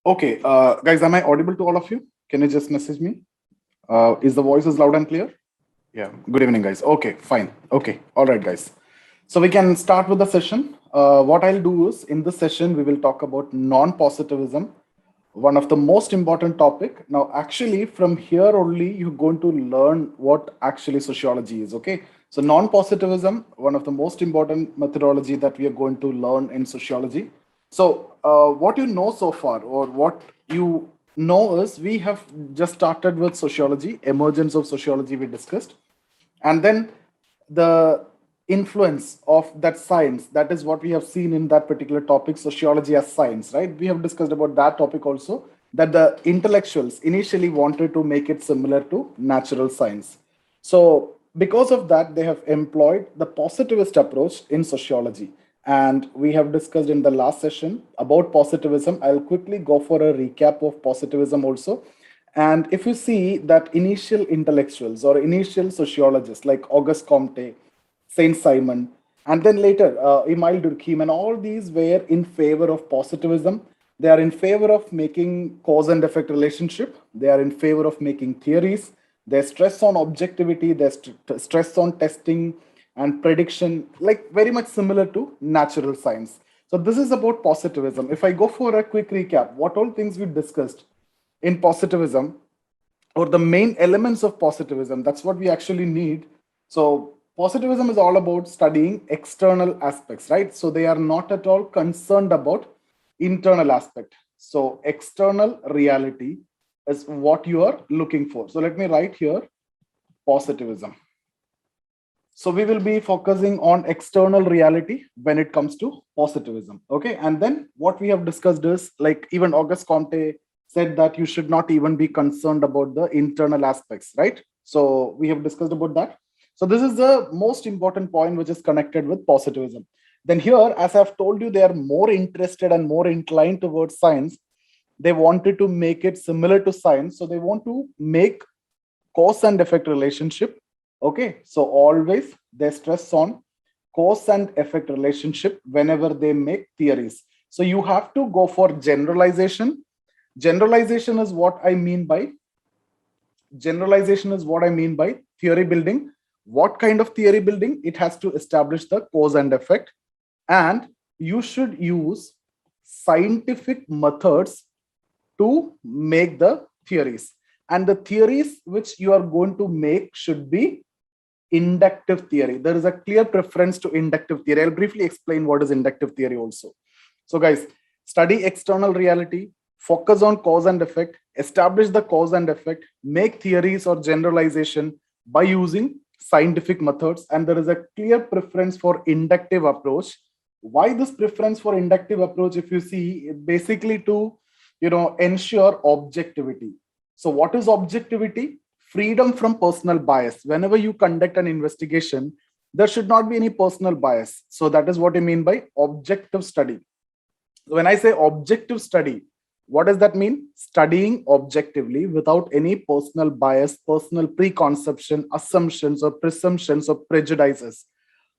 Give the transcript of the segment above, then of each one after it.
Okay, guys, am I audible to all of you? Can you just message me? Is the voice is loud and clear? Yeah. Good evening, guys. Okay, fine. Okay, all right, guys. So we can start with the session. What I'll do is in this session we will talk about non-positivism, one of the most important topic. Now, actually, from here only you're going to learn what actually sociology is. Okay. So non-positivism, one of the most important methodology that we are going to learn in sociology. So, what you know so far, or what you know is we have just started with sociology, emergence of sociology we discussed, and then the influence of that science. That is what we have seen in that particular topic, sociology as science, right? We have discussed about that topic also, that the intellectuals initially wanted to make it similar to natural science. So, because of that, they have employed the positivist approach in sociology. And we have discussed in the last session about positivism. I'll quickly go for a recap of positivism also. And if you see that initial intellectuals or initial sociologists like Auguste Comte, Saint Simon, and then later Emile Durkheim, and all these were in favor of positivism. They are in favor of making cause and effect relationship. They are in favor of making theories. They stress on objectivity. They stress on testing and prediction, like very much similar to natural science. So this is about positivism. If I go for a quick recap, what all things we discussed in positivism, or the main elements of positivism, that's what we actually need. So positivism is all about studying external aspects, right? So they are not at all concerned about internal aspect. So external reality is what you are looking for. So let me write here positivism. So we will be focusing on external reality when it comes to positivism. Okay. And then what we have discussed is, like, even Auguste Comte said that you should not even be concerned about the internal aspects, right? So we have discussed about that. So this is the most important point which is connected with positivism. Then here, as I've told you, they are more interested and more inclined towards science. They wanted to make it similar to science. So they want to make cause and effect relationship. Okay, so always they stress on cause and effect relationship whenever they make theories. So you have to go for generalization. Generalization is what I mean by theory building. What kind of theory building? It has to establish the cause and effect, and you should use scientific methods to make the theories. And the theories which you are going to make should be inductive theory. There is a clear preference to inductive theory. I'll briefly explain what is inductive theory also. So guys, study external reality, focus on cause and effect, establish the cause and effect, make theories or generalization by using scientific methods. And there is a clear preference for inductive approach. Why this preference for inductive approach? If you see, basically to ensure objectivity. So what is objectivity? Freedom from personal bias. Whenever you conduct an investigation, there should not be any personal bias. So that is what I mean by objective study. When I say objective study, what does that mean? Studying objectively without any personal bias, personal preconception, assumptions or presumptions or prejudices.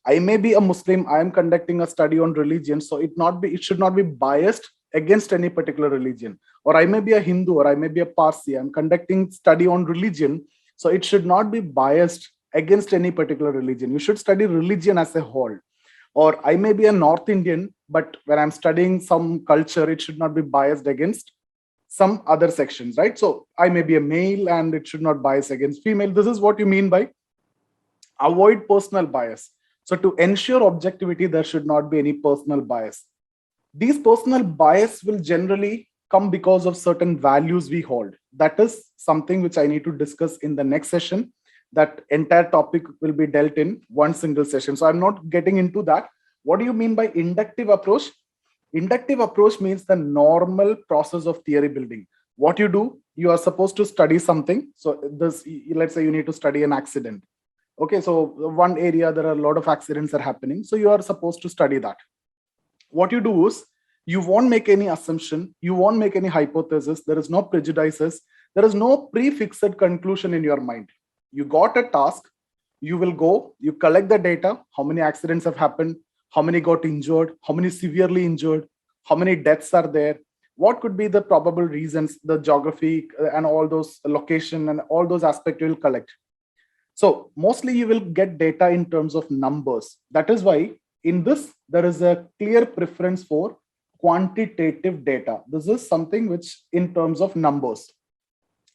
I may be a Muslim, I am conducting a study on religion, so it should not be biased against any particular religion. Or I may be a Hindu, or I may be a Parsi, I'm conducting study on religion, so it should not be biased against any particular religion. You should study religion as a whole. Or I may be a North Indian, but when I'm studying some culture, it should not be biased against some other sections, right? So I may be a male and it should not bias against female. This is what you mean by avoid personal bias. So to ensure objectivity, there should not be any personal bias. These personal bias will generally come because of certain values we hold. That is something which I need to discuss in the next session. That entire topic will be dealt in one single session. So I'm not getting into that. What do you mean by inductive approach? Inductive approach means the normal process of theory building. What you do, you are supposed to study something. So this, let's say you need to study an accident. Okay, so one area, there are a lot of accidents are happening. So you are supposed to study that. What you do is, you won't make any assumption, you won't make any hypothesis, there is no prejudices, there is no prefixed conclusion in your mind. You got a task, you will go, you collect the data, how many accidents have happened, how many got injured, how many severely injured, how many deaths are there, What could be the probable reasons, the geography and all those location and all those aspects you will collect. So mostly you will get data in terms of numbers. That is why in this, there is a clear preference for quantitative data. This is something which in terms of numbers.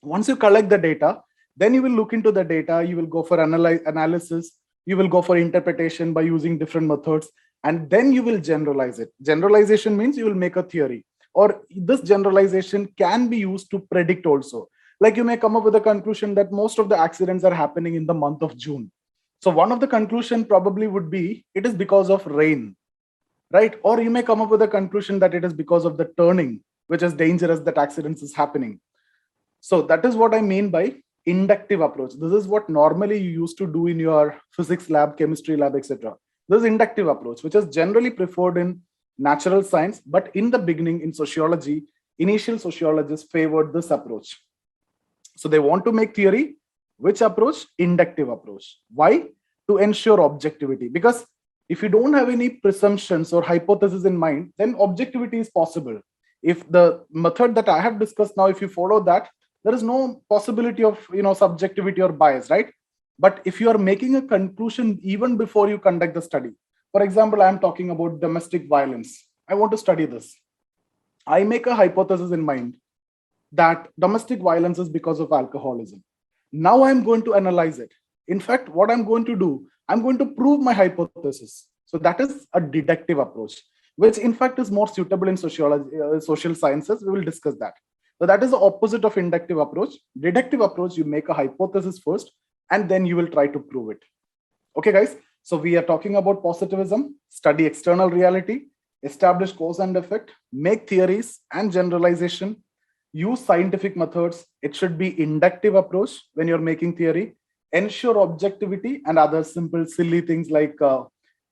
Once you collect the data, then you will look into the data, you will go for analysis, you will go for interpretation by using different methods, and then you will generalize it. Generalization means you will make a theory, or this generalization can be used to predict also. Like you may come up with a conclusion that most of the accidents are happening in the month of June. So one of the conclusion probably would be it is because of rain, right? Or you may come up with a conclusion that it is because of the turning, which is dangerous, that accidents is happening. So that is what I mean by inductive approach. This is what normally you used to do in your physics lab, chemistry lab, etc. This is inductive approach, which is generally preferred in natural science, but in the beginning in sociology, initial sociologists favored this approach. So they want to make theory. Which approach? Inductive approach. Why? To ensure objectivity. Because if you don't have any presumptions or hypotheses in mind, then objectivity is possible. If the method that I have discussed now, if you follow that, there is no possibility of subjectivity or bias, right? But if you are making a conclusion even before you conduct the study, for example, I am talking about domestic violence. I want to study this. I make a hypothesis in mind that domestic violence is because of alcoholism. Now I'm going to analyze it. In fact, what I'm going to do, I'm going to prove my hypothesis. So that is a deductive approach, which in fact is more suitable in sociology, social sciences. We will discuss that. So that is the opposite of inductive approach. Deductive approach, you make a hypothesis first, and then you will try to prove it. Okay, guys. So we are talking about positivism, study external reality, establish cause and effect, make theories and generalization, use scientific methods. It should be inductive approach when you're making theory, ensure objectivity and other simple, silly things like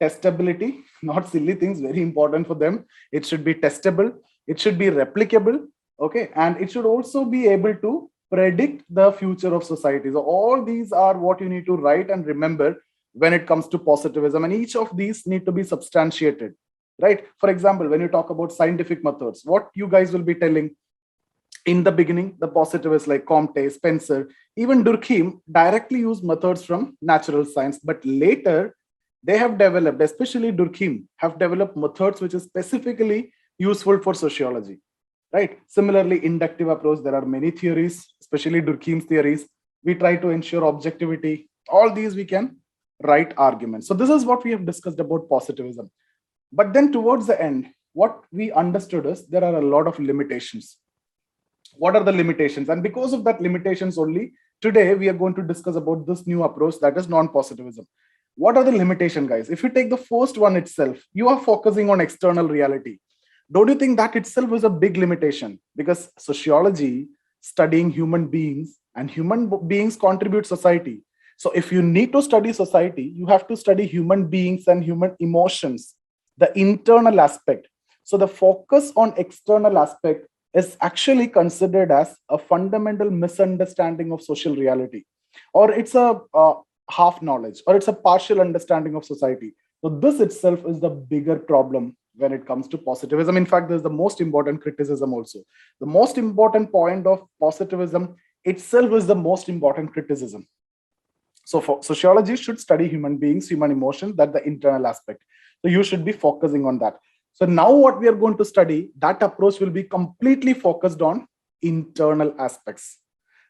testability, not silly things, very important for them. It should be testable. It should be replicable. Okay, and it should also be able to predict the future of society. So all these are what you need to write and remember when it comes to positivism, and each of these need to be substantiated, right? For example, when you talk about scientific methods, what you guys will be telling in the beginning, the positivists like Comte, Spencer, even Durkheim directly use methods from natural science, but later they have developed, especially Durkheim, have developed methods which is specifically useful for sociology. Right. Similarly, inductive approach, there are many theories, especially Durkheim's theories. We try to ensure objectivity. All these we can write arguments. So this is what we have discussed about positivism. But then towards the end, what we understood is there are a lot of limitations. What are the limitations? And because of that limitations only, today we are going to discuss about this new approach, that is non-positivism. What are the limitations, guys? If you take the first one itself, you are focusing on external reality. Don't you think that itself is a big limitation? Because sociology, studying human beings, and human beings contribute society. So if you need to study society, you have to study human beings and human emotions, the internal aspect. So the focus on external aspect is actually considered as a fundamental misunderstanding of social reality, or it's a half knowledge, or it's a partial understanding of society. So this itself is the bigger problem when it comes to positivism. In fact, there's the most important criticism also. The most important point of positivism itself is the most important criticism. So for sociology should study human beings, human emotions, that's the internal aspect. So you should be focusing on that. So now what we are going to study, that approach will be completely focused on internal aspects.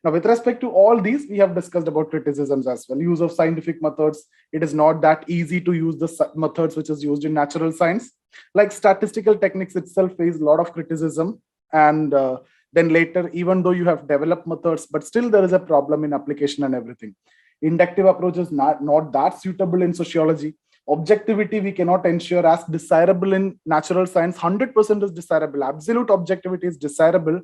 Now, with respect to all these, we have discussed about criticisms as well. Use of scientific methods. It is not that easy to use the methods which is used in natural science. Like statistical techniques itself face a lot of criticism. And then later, even though you have developed methods, but still there is a problem in application and everything. Inductive approach is not that suitable in sociology. Objectivity, we cannot ensure as desirable in natural science. 100% is desirable. Absolute objectivity is desirable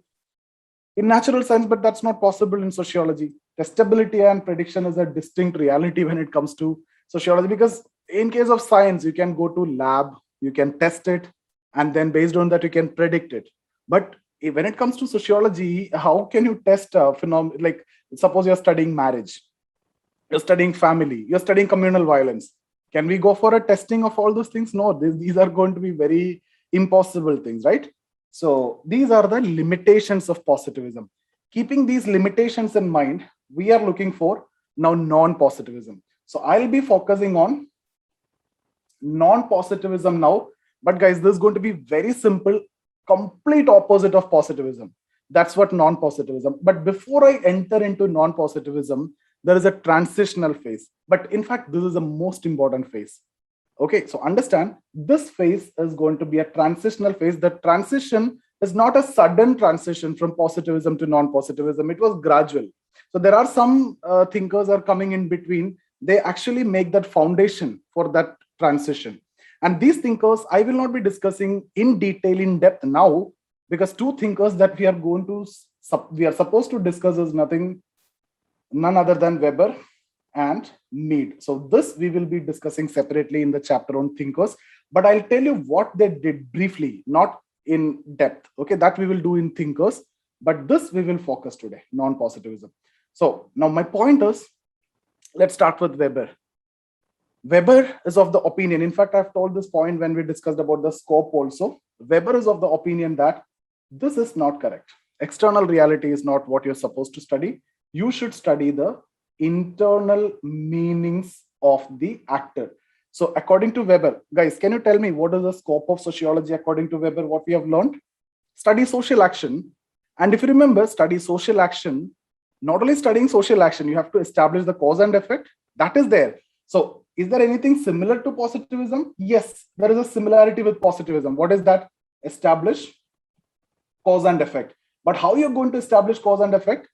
in natural science, but that's not possible in sociology. Testability and prediction is a distinct reality when it comes to sociology, because in case of science, you can go to lab, you can test it, and then based on that, you can predict it. But when it comes to sociology, how can you test a phenomenon? Like suppose you're studying marriage, you're studying family, you're studying communal violence. Can we go for a testing of all those things? No, these are going to be very impossible things, right? So these are the limitations of positivism. Keeping these limitations in mind, we are looking for now non-positivism. So I'll be focusing on non-positivism now. But guys, this is going to be very simple, complete opposite of positivism. That's what non-positivism. But before I enter into non-positivism, there is a transitional phase. But in fact, this is the most important phase. Okay, so understand this phase is going to be a transitional phase. The transition is not a sudden transition from positivism to non-positivism. It was gradual. So there are some thinkers are coming in between. They actually make that foundation for that transition. And these thinkers, I will not be discussing in detail, in depth now, because two thinkers that we are supposed to discuss is none other than Weber and Mead. So this we will be discussing separately in the chapter on thinkers, but I'll tell you what they did briefly, not in depth. Okay, that we will do in thinkers, but this we will focus today, non-positivism. So now my point is, let's start with Weber. Weber is of the opinion, in fact, I've told this point when we discussed about the scope also. Weber is of the opinion that this is not correct. External reality is not what you're supposed to study. You should study the internal meanings of the actor. So according to Weber, guys, can you tell me what is the scope of sociology according to Weber, what we have learned? Study social action. And if you remember, study social action, not only studying social action, you have to establish the cause and effect. That is there. So is there anything similar to positivism? Yes, there is a similarity with positivism. What is that? Establish cause and effect. But how you're going to establish cause and effect?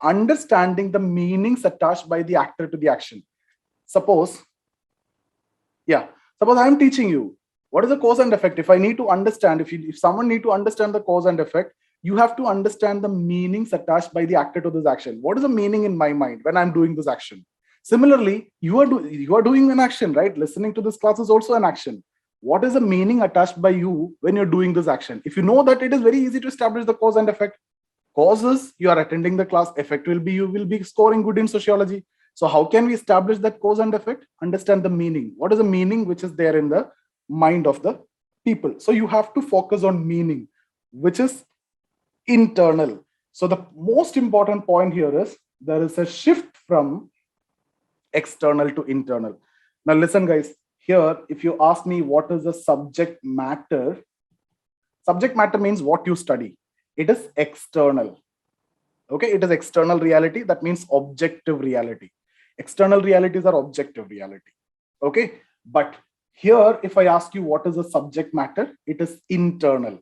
Understanding the meanings attached by the actor to the action. Suppose I'm teaching you what is the cause and effect. If I need to understand, if someone need to understand the cause and effect, you have to understand the meanings attached by the actor to this action. What is the meaning in my mind when I'm doing this action? Similarly, you are doing an action, right? Listening to this class is also an action. What is the meaning attached by you when you're doing this action? If you know that, it is very easy to establish the cause and effect. Causes, you are attending the class. Effect will be you will be scoring good in sociology. So how can we establish that cause and effect? Understand the meaning. What is the meaning which is there in the mind of the people? So you have to focus on meaning, which is internal. So the most important point here is there is a shift from external to internal. Now listen, guys, here, if you ask me what is the subject matter means what you study. It is external. Okay, it is external reality. That means objective reality. External realities are objective reality. Okay, but here, if I ask you what is the subject matter, it is internal.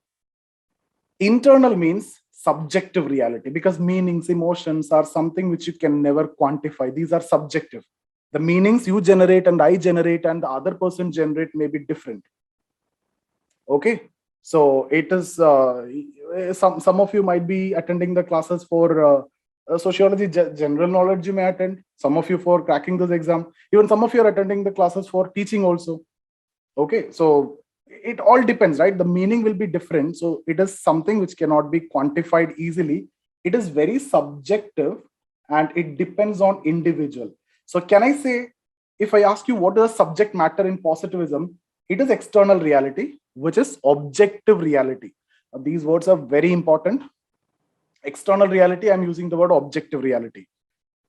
Internal means subjective reality, because meanings, emotions are something which you can never quantify. These are subjective. The meanings you generate and I generate and the other person generate may be different. Okay, so it is some of you might be attending the classes for sociology general knowledge. You may attend. Some of you for cracking this exam. Even some of you are attending the classes for teaching also. Okay, so it all depends, right? The meaning will be different. So it is something which cannot be quantified easily. It is very subjective and it depends on individual. So can I say, if I ask you what is the subject matter in positivism, it is external reality, which is objective reality. These words are very important. External reality, I'm using the word objective reality.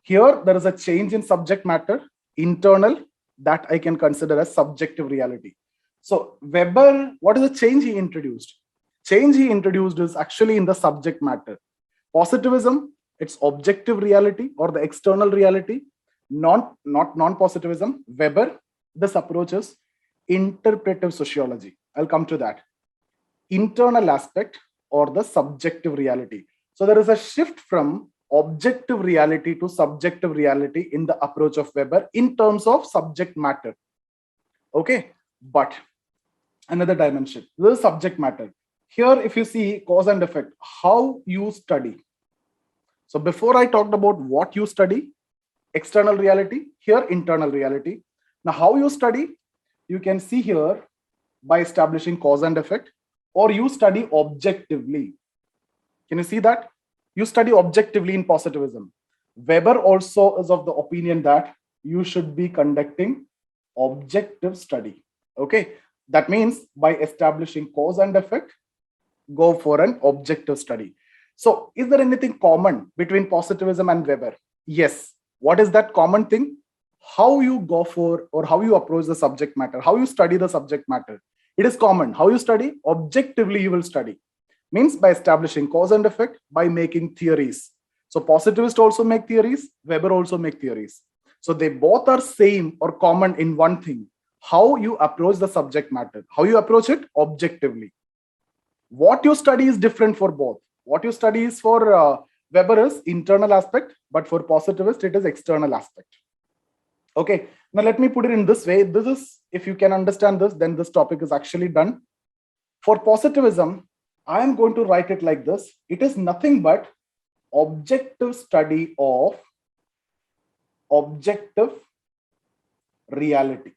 Here, there is a change in subject matter, internal, that I can consider as subjective reality. So Weber, what is the change he introduced? Change he introduced is actually in the subject matter. Positivism, it's objective reality or the external reality. Not non-positivism. Weber, this approach is interpretive sociology. I'll come to that. Internal aspect or the subjective reality. So there is a shift from objective reality to subjective reality in the approach of Weber in terms of subject matter. Okay, but another dimension, this is subject matter. Here, if you see cause and effect, how you study. So before I talked about what you study, external reality, here internal reality. Now how you study, you can see here by establishing cause and effect, or you study objectively. Can you see that? You study objectively in positivism. Weber also is of the opinion that you should be conducting objective study. Okay, that means by establishing cause and effect, go for an objective study. So is there anything common between positivism and Weber? Yes. What is that common thing? How you go for, or how you approach the subject matter, how you study the subject matter. It is common. How you study? Objectively you will study. Means by establishing cause and effect, by making theories. So positivists also make theories, Weber also make theories. So they both are same or common in one thing. How you approach the subject matter. How you approach it? Objectively. What you study is different for both. What you study is for Weber is internal aspect, but for positivist, it is external aspect. Okay, now let me put it in this way. This is, if you can understand this, then this topic is actually done. For positivism, I am going to write it like this. It is nothing but objective study of objective reality.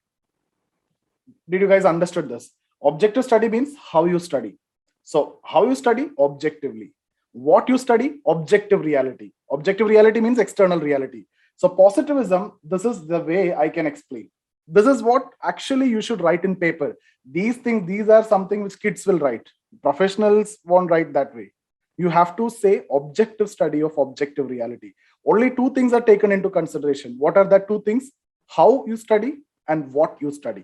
Did you guys understood this? Objective study means how you study. So how you study? Objectively. What you study? Objective reality. Objective reality means external reality. So positivism, this is the way I can explain. This is what actually you should write in paper. These things, these are something which kids will write. Professionals won't write that way. You have to say objective study of objective reality. Only two things are taken into consideration. What are the two things? How you study and what you study.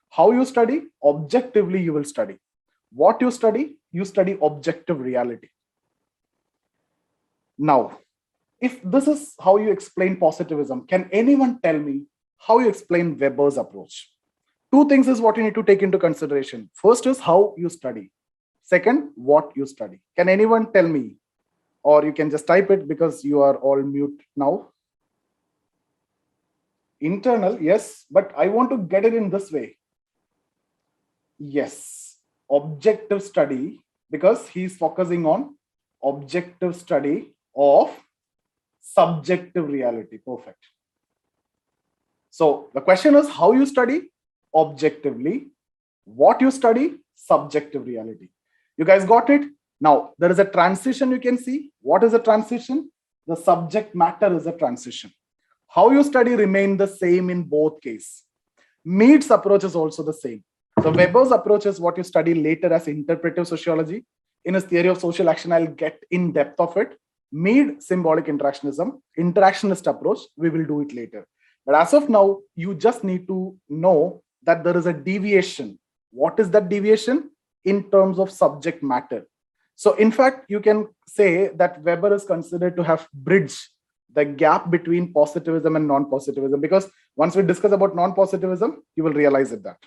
How you study? Objectively you will study. What you study objective reality. Now, if this is how you explain positivism, can anyone tell me how you explain Weber's approach? Two things is what you need to take into consideration. First is how you study. Second, what you study. Can anyone tell me? Or you can just type it because you are all mute now. Internal, yes, but I want to get it in this way. Yes, objective study, because he's focusing on objective study of subjective reality. Perfect. So the question is how you study objectively, what you study subjective reality. You guys got it? Now there is a transition you can see. What is a transition? The subject matter is a transition. How you study remain the same in both cases. Mead's approach is also the same. So Weber's approach is what you study later as interpretive sociology. In his theory of social action, I'll get in depth of it. Mead, symbolic interactionism, interactionist approach, we will do it later. But as of now, you just need to know that there is a deviation. What is that deviation? In terms of subject matter. So in fact, you can say that Weber is considered to have bridged the gap between positivism and non-positivism, because once we discuss about non-positivism, you will realize it that.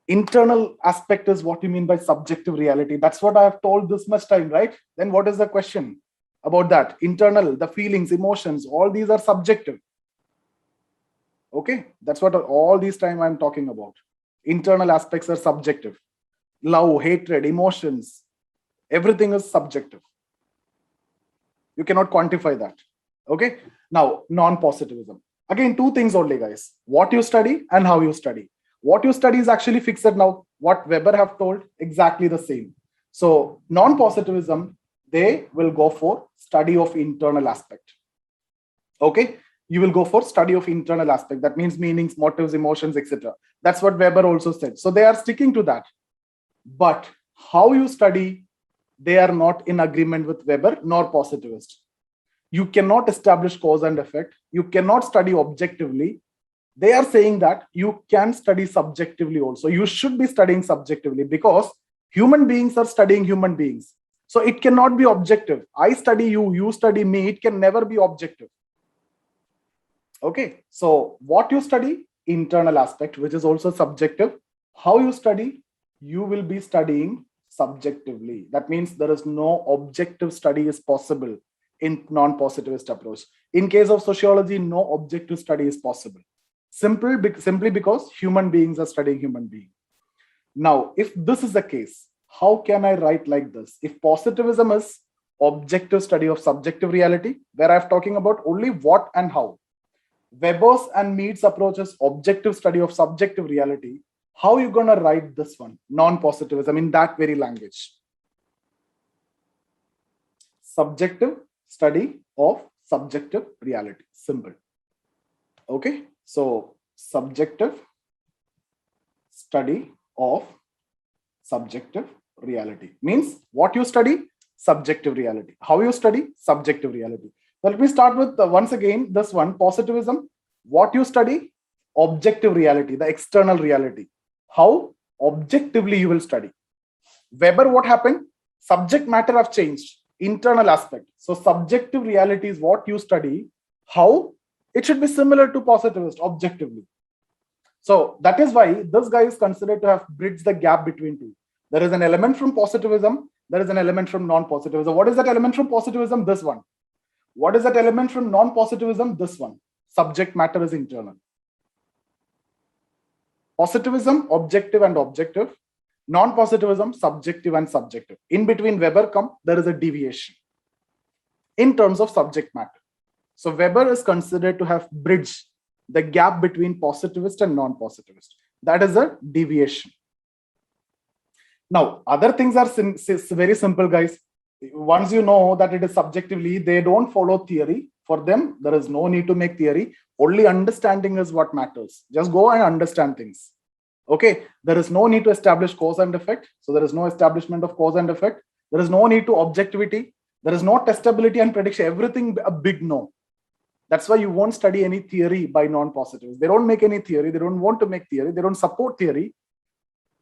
Internal aspect is what you mean by subjective reality. That's what I have told this much time, right? Then what is the question about that? Internal, the feelings, emotions, all these are subjective. Okay, that's what all this time I'm talking about. Internal aspects are subjective. Love, hatred, emotions, everything is subjective. You cannot quantify that. Okay, now non-positivism. Again, two things only, guys. What you study and how you study. What you study is actually fixed now. What Weber have told, exactly the same. So non-positivism, they will go for study of internal aspect. Okay, you will go for study of internal aspect. That means meanings, motives, emotions, etc. That's what Weber also said. So they are sticking to that. But how you study, they are not in agreement with Weber nor positivist. You cannot establish cause and effect. You cannot study objectively. They are saying that you can study subjectively also. You should be studying subjectively because human beings are studying human beings. So it cannot be objective. I study you, you study me. It can never be objective. Okay, so what you study, internal aspect, which is also subjective. How you study, you will be studying subjectively. That means there is no objective study is possible in non-positivist approach. In case of sociology, no objective study is possible. Simply because human beings are studying human beings. Now, if this is the case, how can I write like this? If positivism is objective study of subjective reality, where I'm talking about only what and how. Weber's and Mead's approach is objective study of subjective reality. How are you going to write this one? Non-positivism in that very language. Subjective study of subjective reality. Simple. Okay. So subjective study of subjective reality. Means what you study? Subjective reality. How you study? Subjective reality. So let me start with once again this one, positivism. What you study? Objective reality, the external reality. How? Objectively you will study. Weber, what happened? Subject matter have changed. Internal aspect. So subjective reality is what you study. How? It should be similar to positivist, objectively. So that is why this guy is considered to have bridged the gap between two. There is an element from positivism. There is an element from non-positivism. What is that element from positivism? This one. What is that element from non-positivism? This one. Subject matter is internal. Positivism, objective and objective. Non-positivism, subjective and subjective. In between Weber there is a deviation in terms of subject matter. So Weber is considered to have bridged the gap between positivist and non-positivist. That is a deviation. Now, other things are very simple, guys. Once you know that it is subjectively, they don't follow theory. For them, there is no need to make theory. Only understanding is what matters. Just go and understand things. Okay, there is no need to establish cause and effect. So there is no establishment of cause and effect. There is no need to objectivity. There is no testability and prediction. Everything a big no. That's why you won't study any theory by non-positivists. They don't make any theory. They don't want to make theory. They don't support theory.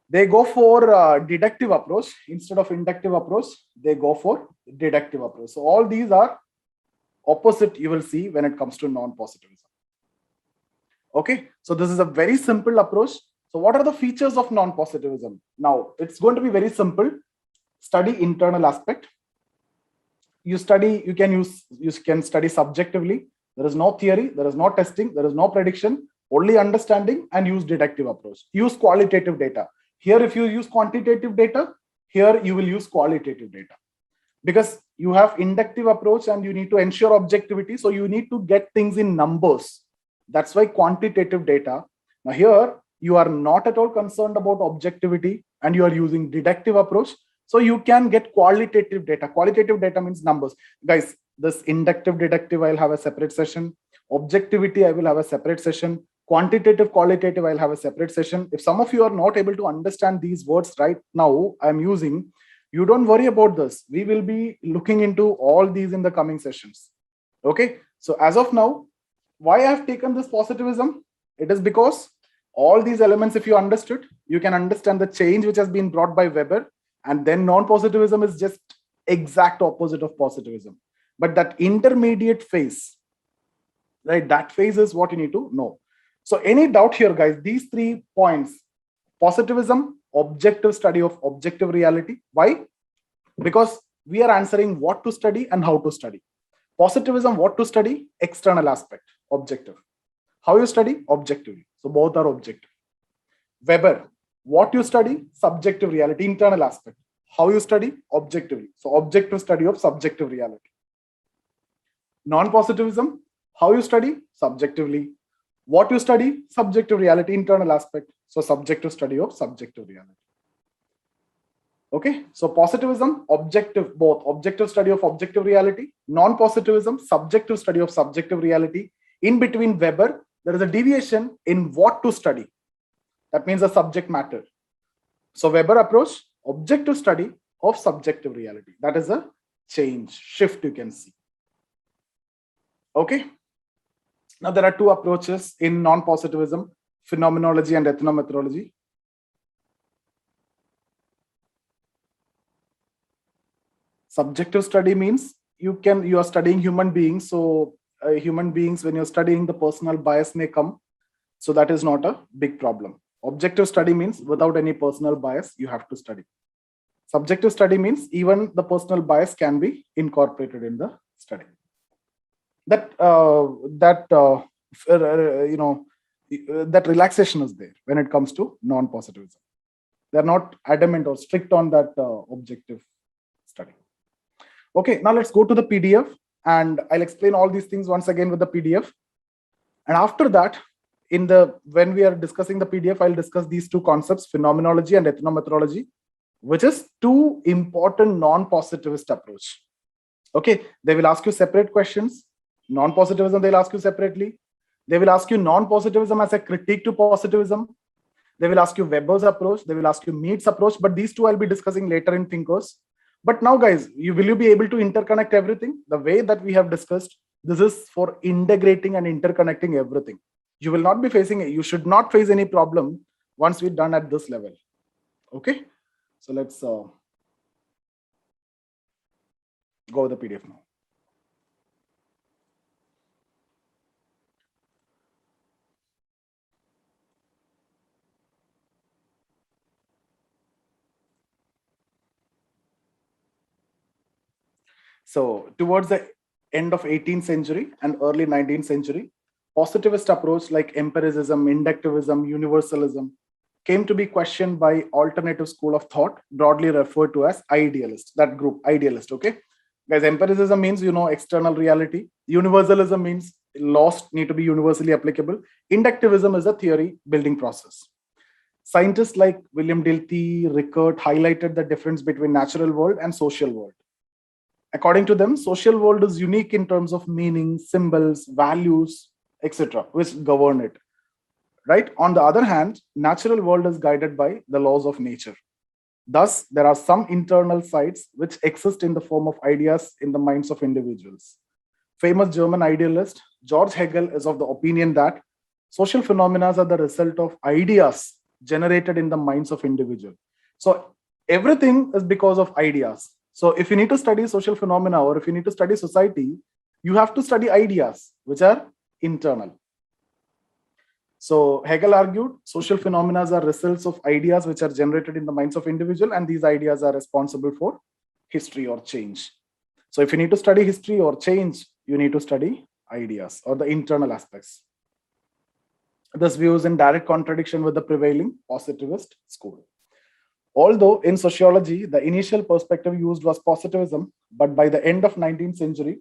They go for deductive approach instead of inductive approach. They go for deductive approach. So all these are opposite you will see when it comes to non-positivism. Okay, so this is a very simple approach. So what are the features of non-positivism? Now, it's going to be very simple. Study internal aspect. You can study subjectively. There is no theory, there is no testing, there is no prediction, only understanding, and use deductive approach. Use qualitative data. Here, if you use quantitative data, here you will use qualitative data. Because you have inductive approach and you need to ensure objectivity. So you need to get things in numbers. That's why quantitative data. Now here, you are not at all concerned about objectivity and you are using deductive approach. So you can get qualitative data. Qualitative data means numbers. Guys, this inductive, deductive, I'll have a separate session. Objectivity, I will have a separate session. Quantitative, qualitative, I'll have a separate session. If some of you are not able to understand these words right now I'm using, you don't worry about this. We will be looking into all these in the coming sessions. Okay. So as of now, why I have taken this positivism? It is because all these elements, if you understood, you can understand the change which has been brought by Weber. And then non-positivism is just exact opposite of positivism. But that intermediate phase, right? That phase is what you need to know. So any doubt here, guys, these 3 points, positivism, objective study of objective reality. Why? Because we are answering what to study and how to study. Positivism, what to study? External aspect, objective. How you study? Objectively. So both are objective. Weber, what you study? Subjective reality, internal aspect. How you study? Objectively. So objective study of subjective reality. Non-positivism, how you study? Subjectively. What you study? Subjective reality, internal aspect. So subjective study of subjective reality. Okay, so positivism, objective, both objective study of objective reality. Non-positivism, subjective study of subjective reality. In between Weber, there is a deviation in what to study. That means the subject matter. So Weber approach, objective study of subjective reality. That is a change, shift you can see. Okay. Now there are 2 approaches in non-positivism, phenomenology and ethnomethodology. Subjective study means you are studying human beings. So human beings, when you're studying, the personal bias may come. So that is not a big problem. Objective study means without any personal bias, you have to study. Subjective study means even the personal bias can be incorporated in the study. That relaxation is there when it comes to non-positivism. They're not adamant or strict on that objective study. Okay, now let's go to the PDF and I'll explain all these things once again with the PDF. And after that, when we are discussing the PDF, I'll discuss these 2 concepts, phenomenology and ethnomethodology, which is 2 important non-positivist approach. Okay, they will ask you separate questions. Non-positivism, they'll ask you separately. They will ask you non-positivism as a critique to positivism. They will ask you Weber's approach. They will ask you Mead's approach. But these two I'll be discussing later in thinkers. But now, guys, will you be able to interconnect everything? The way that we have discussed, this is for integrating and interconnecting everything. You will not be facing it. You should not face any problem once we're done at this level. Okay. So let's go with the PDF now. So towards the end of 18th century and early 19th century, positivist approach like empiricism, inductivism, universalism came to be questioned by alternative school of thought, broadly referred to as idealist, that group, idealist, okay? Guys, empiricism means, external reality. Universalism means laws need to be universally applicable. Inductivism is a theory building process. Scientists like William Dilthey, Rickert highlighted the difference between natural world and social world. According to them, social world is unique in terms of meaning, symbols, values, etc., which govern it. Right? On the other hand, natural world is guided by the laws of nature. Thus, there are some internal sides which exist in the form of ideas in the minds of individuals. Famous German idealist George Hegel is of the opinion that social phenomena are the result of ideas generated in the minds of individuals. So everything is because of ideas. So if you need to study social phenomena or if you need to study society, you have to study ideas which are internal. So Hegel argued social phenomena are results of ideas which are generated in the minds of individuals, and these ideas are responsible for history or change. So if you need to study history or change, you need to study ideas or the internal aspects. This view is in direct contradiction with the prevailing positivist school. Although in sociology, the initial perspective used was positivism, but by the end of 19th century,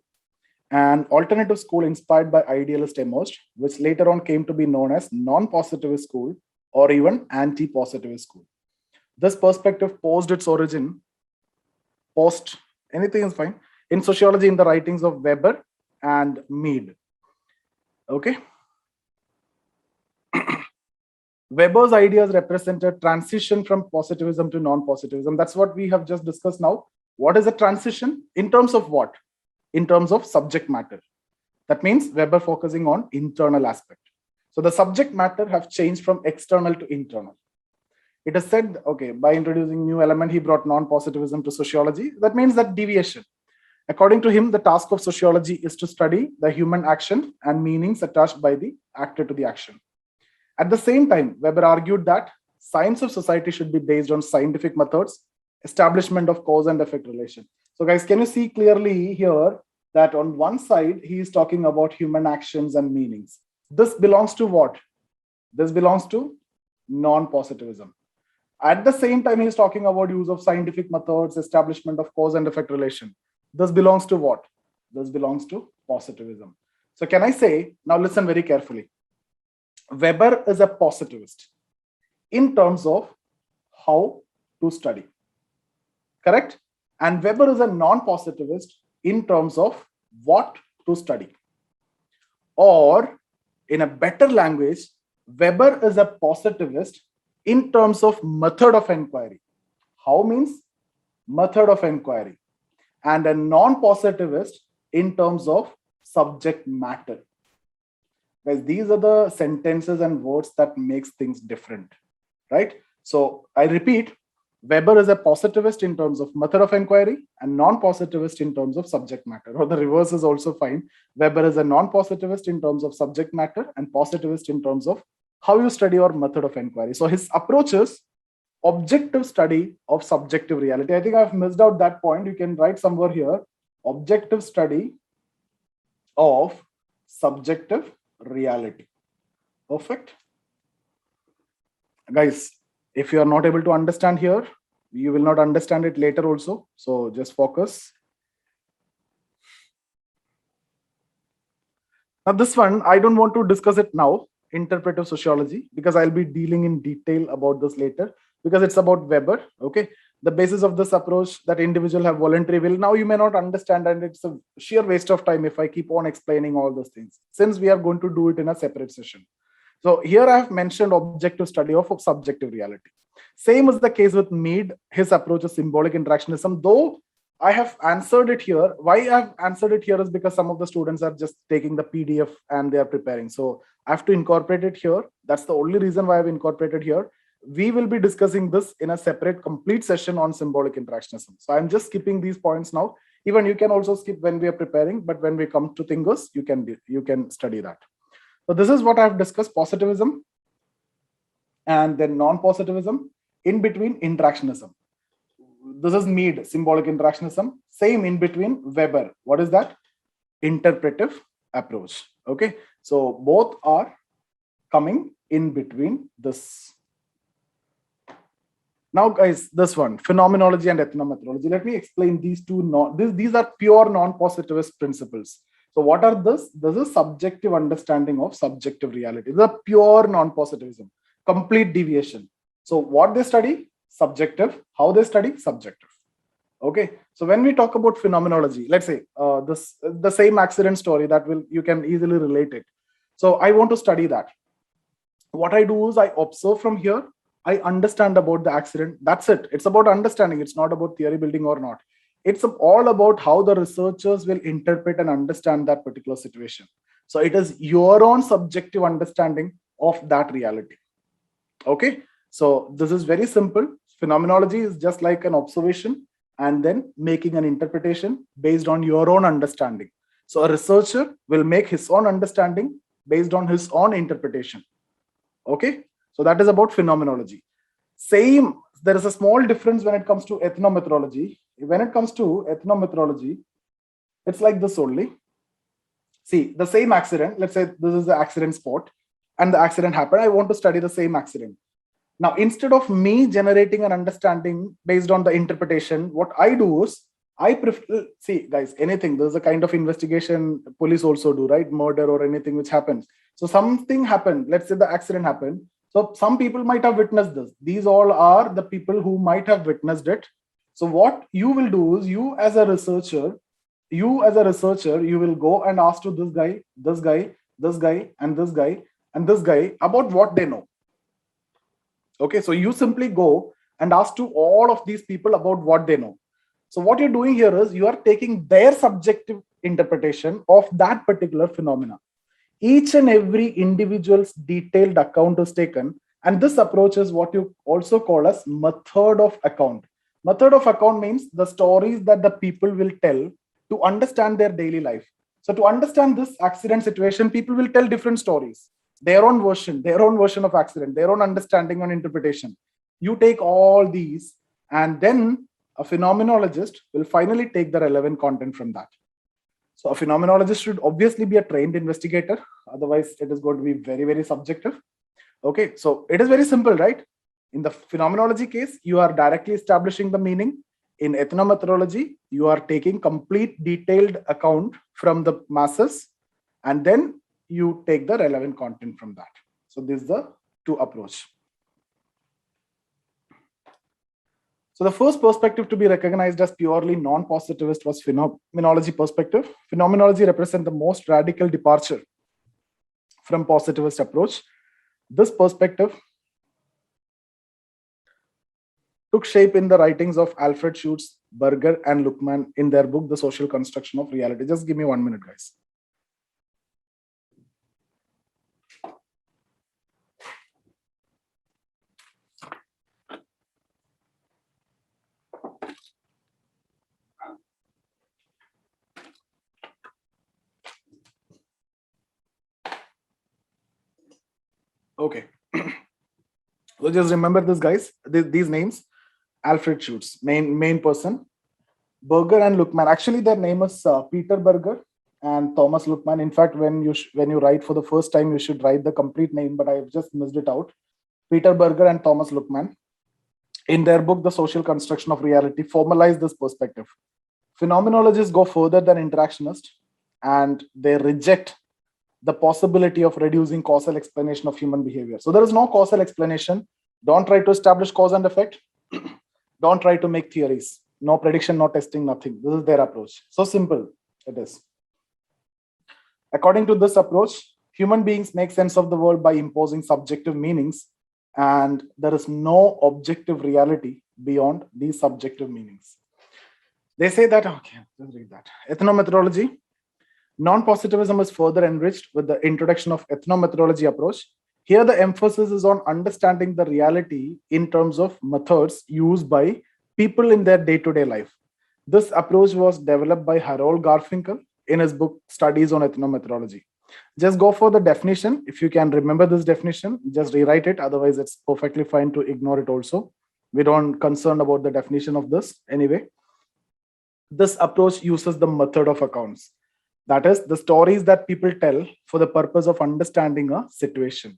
an alternative school inspired by idealists emerged, which later on came to be known as non-positivist school or even anti-positivist school. This perspective posed its origin, anything is fine, in sociology in the writings of Weber and Mead. Okay. Weber's ideas represent a transition from positivism to non-positivism. That's what we have just discussed now. What is a transition? In terms of what? In terms of subject matter. That means Weber focusing on internal aspect. So the subject matter have changed from external to internal. It is said, okay, by introducing new element, he brought non-positivism to sociology. That means that deviation. According to him, the task of sociology is to study the human action and meanings attached by the actor to the action. At the same time, Weber argued that science of society should be based on scientific methods, establishment of cause and effect relation. So guys, can you see clearly here that on one side, he is talking about human actions and meanings. This belongs to what? This belongs to non-positivism. At the same time, he is talking about use of scientific methods, establishment of cause and effect relation. This belongs to what? This belongs to positivism. So can I say, now listen very carefully. Weber is a positivist in terms of how to study. Correct? And Weber is a non-positivist in terms of what to study. Or in a better language, Weber is a positivist in terms of method of inquiry. How means method of inquiry. And a non-positivist in terms of subject matter. Guys, these are the sentences and words that makes things different, right? So I repeat, Weber is a positivist in terms of method of inquiry and non-positivist in terms of subject matter, or the reverse is also fine. Weber is a non-positivist in terms of subject matter and positivist in terms of how you study your method of inquiry. So his approach is objective study of subjective reality. I think I've missed out that point. You can write somewhere here, objective study of subjective reality. Perfect. Guys, if you are not able to understand here, you will not understand it later also. So just focus. Now this one, I don't want to discuss it now, interpretive sociology, because I'll be dealing in detail about this later, because it's about Weber. Okay. The basis of this approach that individual have voluntary will. Now you may not understand, and it's a sheer waste of time if I keep on explaining all those things, since we are going to do it in a separate session. So here I have mentioned objective study of subjective reality. Same is the case with Mead. His approach is symbolic interactionism, though I have answered it here. Why I have answered it here is because some of the students are just taking the PDF and they are preparing. So I have to incorporate it here. That's the only reason why I've incorporated here. We will be discussing this in a separate complete session on symbolic interactionism. So I'm just skipping these points now. Even you can also skip when we are preparing, but when we come to things, you can study that. So this is what I've discussed: positivism and then non-positivism, in between interactionism. This is Mead, symbolic interactionism. Same in between Weber. What is that? Interpretive approach. Okay, so both are coming in between this. Now, guys, this one, phenomenology and ethnomethodology. Let me explain these two. These are pure non-positivist principles. So what are this? This is subjective understanding of subjective reality. This is pure non-positivism, complete deviation. So what they study? Subjective. How they study? Subjective. Okay. So when we talk about phenomenology, let's say the same accident story you can easily relate it. So I want to study that. What I do is I observe from here. I understand about the accident. That's it. It's about understanding. It's not about theory building or not. It's all about how the researchers will interpret and understand that particular situation. So it is your own subjective understanding of that reality. Okay. So this is very simple. Phenomenology is just like an observation and then making an interpretation based on your own understanding. So a researcher will make his own understanding based on his own interpretation. Okay. So that is about phenomenology. Same, there is a small difference when it comes to ethnomethodology. When it comes to ethnomethodology, it's like this only. See, the same accident, let's say this is the accident spot and the accident happened. I want to study the same accident. Now, instead of me generating an understanding based on the interpretation, what I do is I prefer, see guys, anything, there's a kind of investigation police also do, right? Murder or anything which happens. So something happened, let's say the accident happened. So some people might have witnessed this. These all are the people who might have witnessed it. So what you will do is you as a researcher, you will go and ask to this guy, this guy, this guy, and this guy, and this guy about what they know. Okay, so you simply go and ask to all of these people about what they know. So what you're doing here is you are taking their subjective interpretation of that particular phenomena. Each and every individual's detailed account is taken, and this approach is what you also call as method of account. Method of account means the stories that the people will tell to understand their daily life. So to understand this accident situation, people will tell different stories, their own version of accident, their own understanding and interpretation. You take all these, and then a phenomenologist will finally take the relevant content from that. So a phenomenologist should obviously be a trained investigator. Otherwise, it is going to be very, very subjective. Okay, so it is very simple, right? In the phenomenology case, you are directly establishing the meaning. In ethnomethodology, you are taking complete detailed account from the masses, and then you take the relevant content from that. So this is the two approach. So the first perspective to be recognized as purely non-positivist was phenomenology perspective. Phenomenology represents the most radical departure from positivist approach. This perspective took shape in the writings of Alfred Schutz, Berger, and Luckmann in their book, The Social Construction of Reality. Just give me 1 minute, guys. Okay. So just remember this, guys, these names. Alfred Schutz, main person. Berger and Luckmann. Actually, their name is Peter Berger and Thomas Luckmann. In fact, when you write for the first time, you should write the complete name, but I've just missed it out. Peter Berger and Thomas Luckmann, in their book, The Social Construction of Reality, formalize this perspective. Phenomenologists go further than interactionists, and they reject the possibility of reducing causal explanation of human behavior. So there is no causal explanation. Don't try to establish cause and effect. Don't try to make theories. No prediction, no testing, nothing. This is their approach. So simple it is. According to this approach, Human beings make sense of the world by imposing subjective meanings, and there is no objective reality beyond these subjective meanings. They say that, okay, let's read that. Ethnomethodology. Non-positivism is further enriched with the introduction of ethnomethodology approach. Here, the emphasis is on understanding the reality in terms of methods used by people in their day-to-day life. This approach was developed by Harold Garfinkel in his book Studies on Ethnomethodology. Just go for the definition. If you can remember this definition, just rewrite it. Otherwise, it's perfectly fine to ignore it also. We don't concern about the definition of this anyway. This approach uses the method of accounts. That is, the stories that people tell for the purpose of understanding a situation.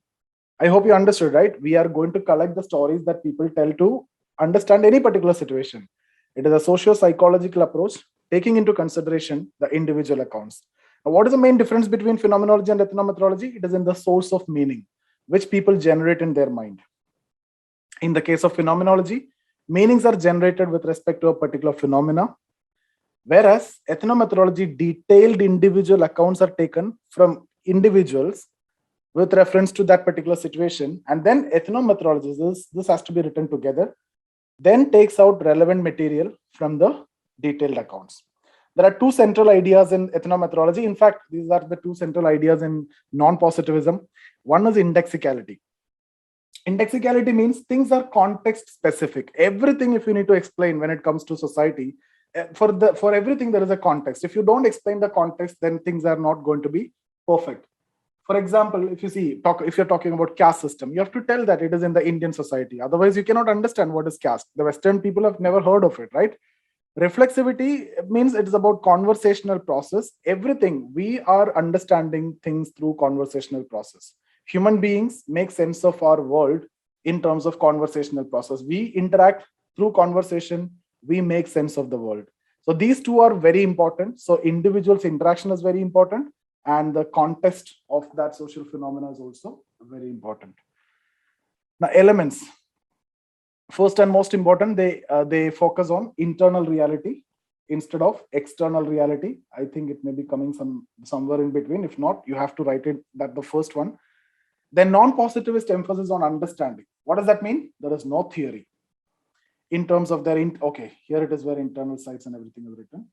I hope you understood, right? We are going to collect the stories that people tell to understand any particular situation. It is a socio-psychological approach, taking into consideration the individual accounts. Now, what is the main difference between phenomenology and ethnomethodology? It is in the source of meaning, which people generate in their mind. In the case of phenomenology, meanings are generated with respect to a particular phenomena, whereas ethnomethodology, detailed individual accounts are taken from individuals with reference to that particular situation, and then ethnomethodology, this has to be written together, then takes out relevant material from the detailed accounts. There are two central ideas in ethnomethodology. In fact, these are the two central ideas in non-positivism. One is indexicality. Indexicality means things are context specific. Everything, if you need to explain when it comes to society, for everything there is a context. If you don't explain the context, then things are not going to be perfect. For example, if you're talking about caste system, you have to tell that it is in the Indian society. Otherwise, you cannot understand what is caste. The Western people have never heard of it, right? Reflexivity means it is about conversational process. Everything, we are understanding things through conversational process. Human beings make sense of our world in terms of conversational process. We interact through conversation. We make sense of the world. So these two are very important. So individuals' interaction is very important, and the context of that social phenomena is also very important. Now, elements. First and most important, they focus on internal reality instead of external reality. I think it may be coming somewhere in between. If not, you have to write it that the first one. Then non-positivist emphasis on understanding. What does that mean? There is no theory in terms of their okay, here it is where internal sites and everything is written.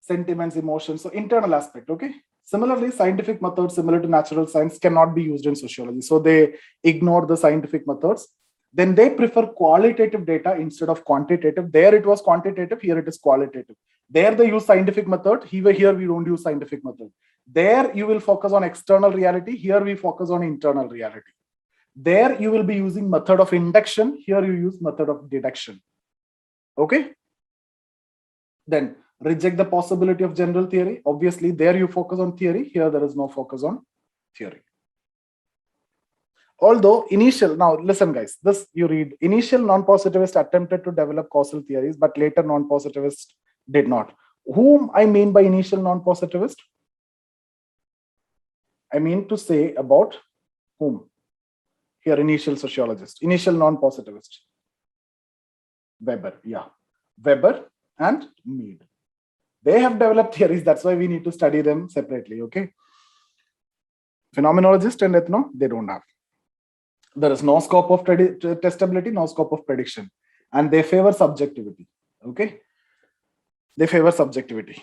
Sentiments, emotions, so internal aspect. Okay. Similarly, scientific methods similar to natural science cannot be used in sociology. So they ignore the scientific methods. Then they prefer qualitative data instead of quantitative. There it was quantitative, here it is qualitative. There they use scientific method, here we don't use scientific method. There you will focus on external reality, here we focus on internal reality. There you will be using method of induction, here you use method of deduction. Okay. Then reject the possibility of general theory. Obviously, there you focus on theory. Here, there is no focus on theory. Although now listen guys, this you read, initial non-positivist attempted to develop causal theories, but later non-positivist did not. Whom I mean by initial non-positivist? I mean to say about whom? Here, initial sociologist, initial non-positivist. Weber, yeah. Weber and Mead. They have developed theories. That's why we need to study them separately. Okay. Phenomenologist and ethno, they don't have. There is no scope of testability, no scope of prediction, and they favor subjectivity. Okay. They favor subjectivity.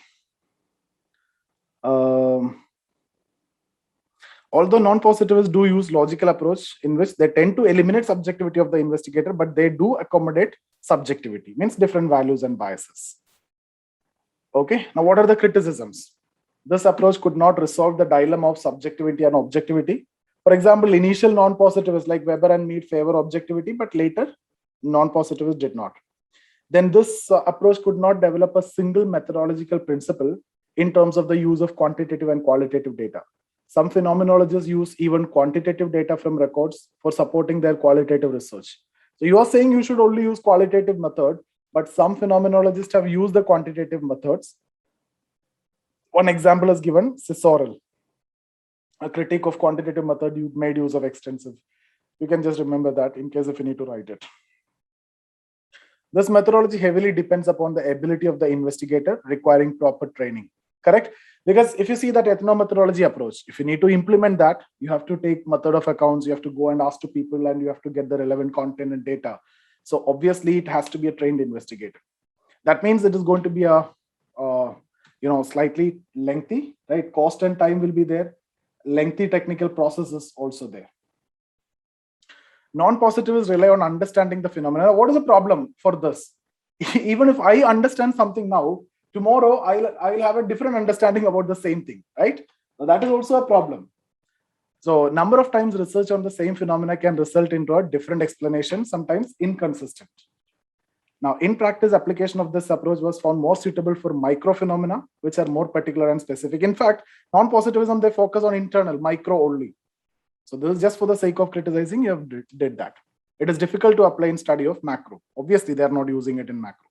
Although non-positivists do use logical approach in which they tend to eliminate subjectivity of the investigator, but they do accommodate subjectivity, means different values and biases. Okay, now what are the criticisms? This approach could not resolve the dilemma of subjectivity and objectivity. For example, initial non-positivists like Weber and Mead favor objectivity, but later non-positivists did not. Then this approach could not develop a single methodological principle in terms of the use of quantitative and qualitative data. Some phenomenologists use even quantitative data from records for supporting their qualitative research. So you are saying you should only use qualitative method, but some phenomenologists have used the quantitative methods. One example is given, Cisorel, a critique of quantitative method you made use of extensive. You can just remember that in case if you need to write it. This methodology heavily depends upon the ability of the investigator, requiring proper training. correct? Because if you see that ethnomethodology approach, if you need to implement that, you have to take method of accounts, you have to go and ask to people, and you have to get the relevant content and data. So obviously it has to be a trained investigator. That means it is going to be a slightly lengthy, right? Cost and time will be there. Lengthy technical process is also there. Non-positivists rely on understanding the phenomena. What is the problem for this? Even if I understand something now, tomorrow I'll have a different understanding about the same thing, right? So that is also a problem. So number of times research on the same phenomena can result into a different explanation, sometimes inconsistent. Now, in practice, application of this approach was found more suitable for micro phenomena, which are more particular and specific. In fact, non-positivism, they focus on internal, micro only. So this is just for the sake of criticizing, you have did that. It is difficult to apply in study of macro. Obviously, they are not using it in macro.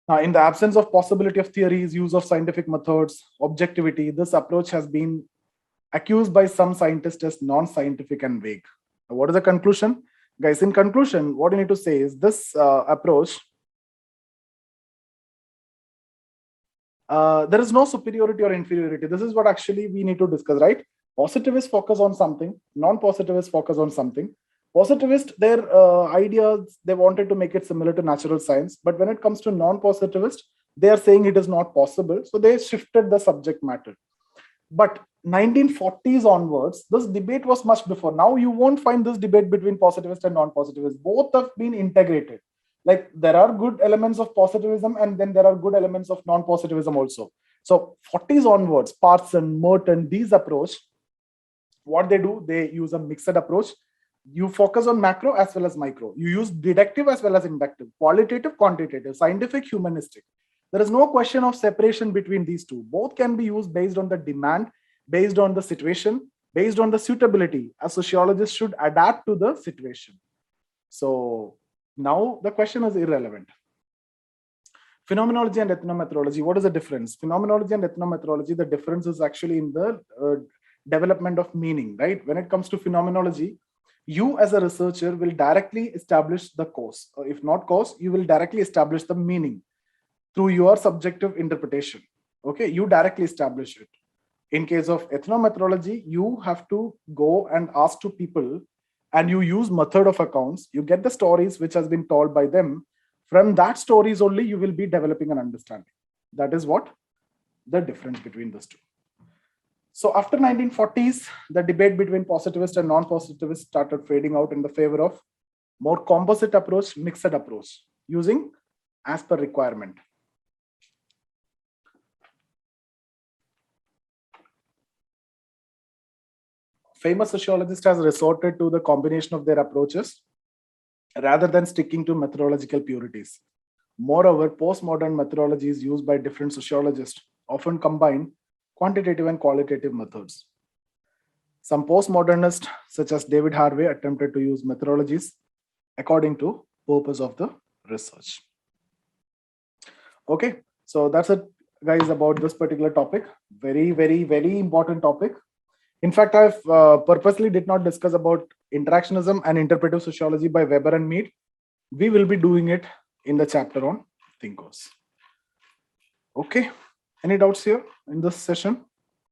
Now, in the absence of possibility of theories, use of scientific methods, objectivity, this approach has been accused by some scientists as non-scientific and vague. Now, what is the conclusion? Guys, in conclusion, what you need to say is this approach, there is no superiority or inferiority. This is what actually we need to discuss, right? Positivists focus on something, non-positivists focus on something. Positivist, their ideas, they wanted to make it similar to natural science, but when it comes to non-positivist, they are saying it is not possible, so they shifted the subject matter. But 1940s onwards, this debate was much before. Now you won't find this debate between positivist and non-positivist. Both have been integrated. Like there are good elements of positivism and then there are good elements of non-positivism also. So 40s onwards, Parson, Merton, these approach, what they do, they use a mixed approach. You focus on macro as well as micro. You use deductive as well as inductive, qualitative, quantitative, scientific, humanistic. There is no question of separation between these two. Both can be used based on the demand, based on the situation, based on the suitability. A sociologist should adapt to the situation. So now the question is irrelevant. Phenomenology and ethnomethodology, what is the difference? Phenomenology and ethnomethodology, the difference is actually in the development of meaning, right? When it comes to phenomenology, you as a researcher will directly establish the cause. Or if not cause, you will directly establish the meaning through your subjective interpretation. Okay, you directly establish it. In case of ethnomethodology, you have to go and ask to people and you use method of accounts. You get the stories which has been told by them. From that stories only, you will be developing an understanding. That is what the difference between these two. So after 1940s, the debate between positivist and non-positivist started fading out in the favor of more composite approach, mixed approach, using as per requirement. Famous sociologists has resorted to the combination of their approaches rather than sticking to methodological purities. Moreover, postmodern methodologies used by different sociologists often combine quantitative and qualitative methods. Some postmodernists, such as David Harvey, attempted to use methodologies according to purpose of the research. Okay, so that's it, guys, about this particular topic. Very, very, very important topic. In fact, I've purposely did not discuss about interactionism and interpretive sociology by Weber and Mead. We will be doing it in the chapter on thinkers. Okay, any doubts here in this session?